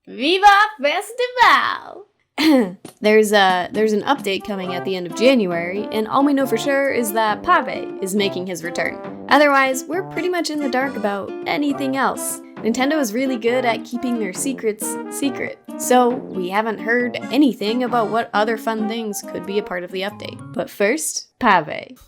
Viva Festival! There's an update coming at the end of January, and all we know for sure is that Pave is making his return. Otherwise, we're pretty much in the dark about anything else. Nintendo is really good at keeping their secrets secret, so we haven't heard anything about what other fun things could be a part of the update. But first, Pave.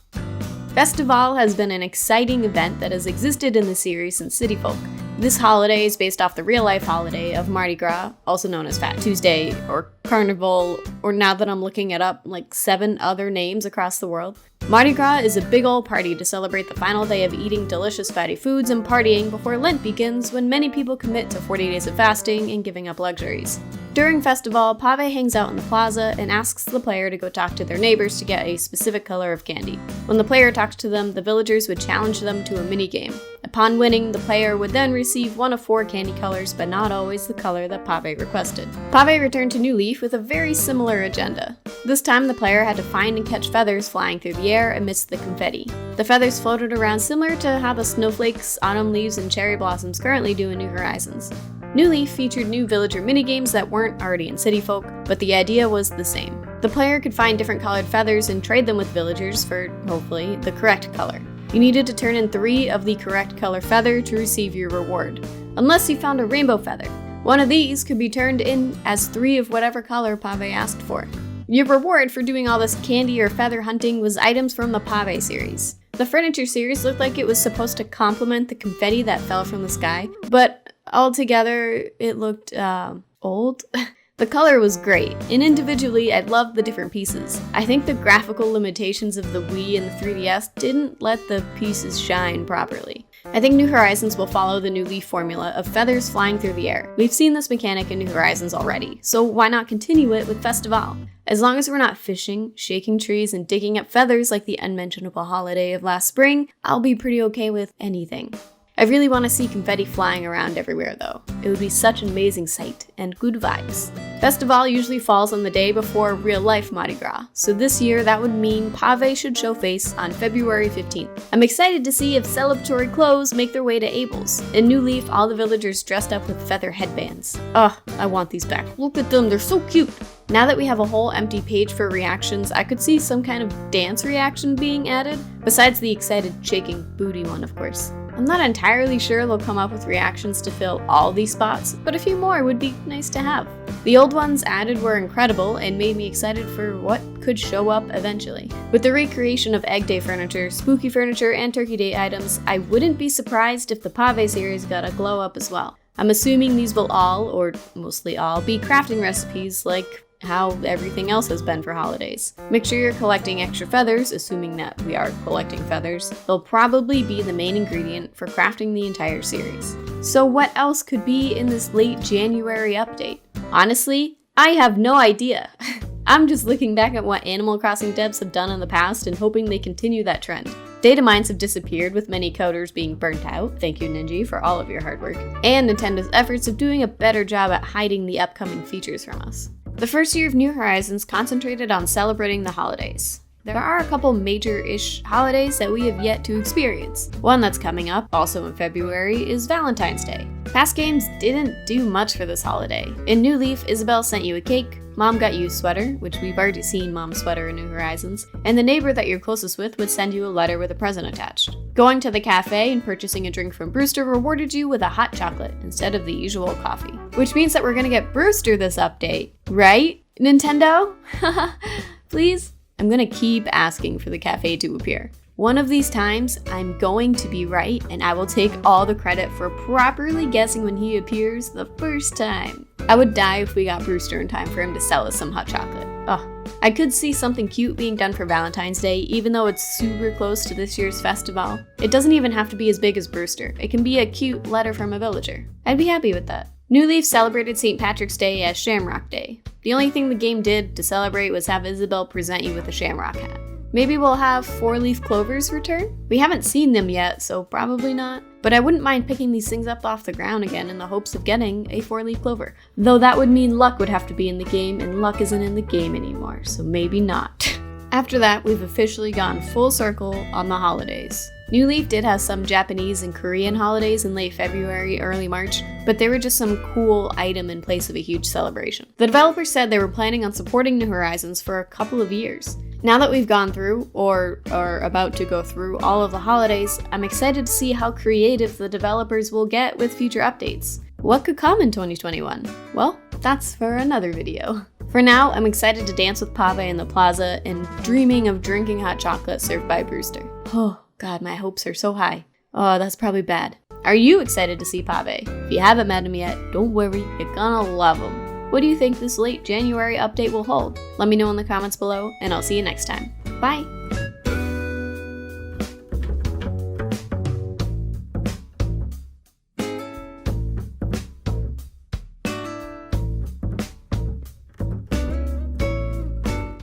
Festival has been an exciting event that has existed in the series since City Folk. This holiday is based off the real-life holiday of Mardi Gras, also known as Fat Tuesday, or Carnival, or now that I'm looking it up, like 7 other names across the world. Mardi Gras is a big ol' party to celebrate the final day of eating delicious fatty foods and partying before Lent begins, when many people commit to 40 days of fasting and giving up luxuries. During Festival, Pave hangs out in the plaza and asks the player to go talk to their neighbors to get a specific color of candy. When the player talks to them, the villagers would challenge them to a minigame. Upon winning, the player would then receive one of 4 candy colors, but not always the color that Pave requested. Pave returned to New Leaf with a very similar agenda. This time, the player had to find and catch feathers flying through the air amidst the confetti. The feathers floated around similar to how the snowflakes, autumn leaves, and cherry blossoms currently do in New Horizons. New Leaf featured new villager minigames that weren't already in City Folk, but the idea was the same. The player could find different colored feathers and trade them with villagers for, hopefully, the correct color. You needed to turn in 3 of the correct color feather to receive your reward, unless you found a rainbow feather. One of these could be turned in as 3 of whatever color Pave asked for. Your reward for doing all this candy or feather hunting was items from the Pave series. The furniture series looked like it was supposed to complement the confetti that fell from the sky, but altogether it looked, old. The color was great, and individually I loved the different pieces. I think the graphical limitations of the Wii and the 3DS didn't let the pieces shine properly. I think New Horizons will follow the New Leaf formula of feathers flying through the air. We've seen this mechanic in New Horizons already, so why not continue it with Festival? As long as we're not fishing, shaking trees, and digging up feathers like the unmentionable holiday of last spring, I'll be pretty okay with anything. I really want to see confetti flying around everywhere though. It would be such an amazing sight, and good vibes. Festival usually falls on the day before real-life Mardi Gras, so this year that would mean Pave should show face on February 15th. I'm excited to see if celebratory clothes make their way to Abel's. In New Leaf, all the villagers dressed up with feather headbands. Ugh, I want these back. Look at them, they're so cute! Now that we have a whole empty page for reactions, I could see some kind of dance reaction being added, besides the excited shaking booty one, of course. I'm not entirely sure they'll come up with reactions to fill all these spots, but a few more would be nice to have. The old ones added were incredible and made me excited for what could show up eventually. With the recreation of Egg Day furniture, Spooky furniture, and Turkey Day items, I wouldn't be surprised if the Pave series got a glow up as well. I'm assuming these will all, or mostly all, be crafting recipes like how everything else has been for holidays. Make sure you're collecting extra feathers, assuming that we are collecting feathers. They'll probably be the main ingredient for crafting the entire series. So what else could be in this late January update? Honestly, I have no idea. I'm just looking back at what Animal Crossing devs have done in the past and hoping they continue that trend. Data mines have disappeared, with many coders being burnt out, thank you Ninja for all of your hard work, and Nintendo's efforts of doing a better job at hiding the upcoming features from us. The first year of New Horizons concentrated on celebrating the holidays. There are a couple major-ish holidays that we have yet to experience. One that's coming up, also in February, is Valentine's Day. Past games didn't do much for this holiday. In New Leaf, Isabelle sent you a cake, Mom got you a sweater, which we've already seen Mom's sweater in New Horizons, and the neighbor that you're closest with would send you a letter with a present attached. Going to the cafe and purchasing a drink from Brewster rewarded you with a hot chocolate instead of the usual coffee. Which means that we're gonna get Brewster this update, right? Nintendo? Please? I'm gonna keep asking for the cafe to appear. One of these times, I'm going to be right, and I will take all the credit for properly guessing when he appears the first time. I would die if we got Brewster in time for him to sell us some hot chocolate. Ugh. I could see something cute being done for Valentine's Day, even though it's super close to this year's festival. It doesn't even have to be as big as Brewster. It can be a cute letter from a villager. I'd be happy with that. New Leaf celebrated St. Patrick's Day as Shamrock Day. The only thing the game did to celebrate was have Isabelle present you with a shamrock hat. Maybe we'll have 4-leaf clovers return? We haven't seen them yet, so probably not. But I wouldn't mind picking these things up off the ground again in the hopes of getting a 4-leaf clover. Though that would mean luck would have to be in the game, and luck isn't in the game anymore, so maybe not. After that, we've officially gone full circle on the holidays. New Leaf did have some Japanese and Korean holidays in late February, early March, but they were just some cool item in place of a huge celebration. The developers said they were planning on supporting New Horizons for a couple of years. Now that we've gone through, or are about to go through, all of the holidays, I'm excited to see how creative the developers will get with future updates. What could come in 2021? Well, that's for another video. For now, I'm excited to dance with Pave in the plaza and dreaming of drinking hot chocolate served by Brewster. Oh god, my hopes are so high. Oh, that's probably bad. Are you excited to see Pave? If you haven't met him yet, don't worry, you're gonna love him. What do you think this late January update will hold? Let me know in the comments below, and I'll see you next time. Bye!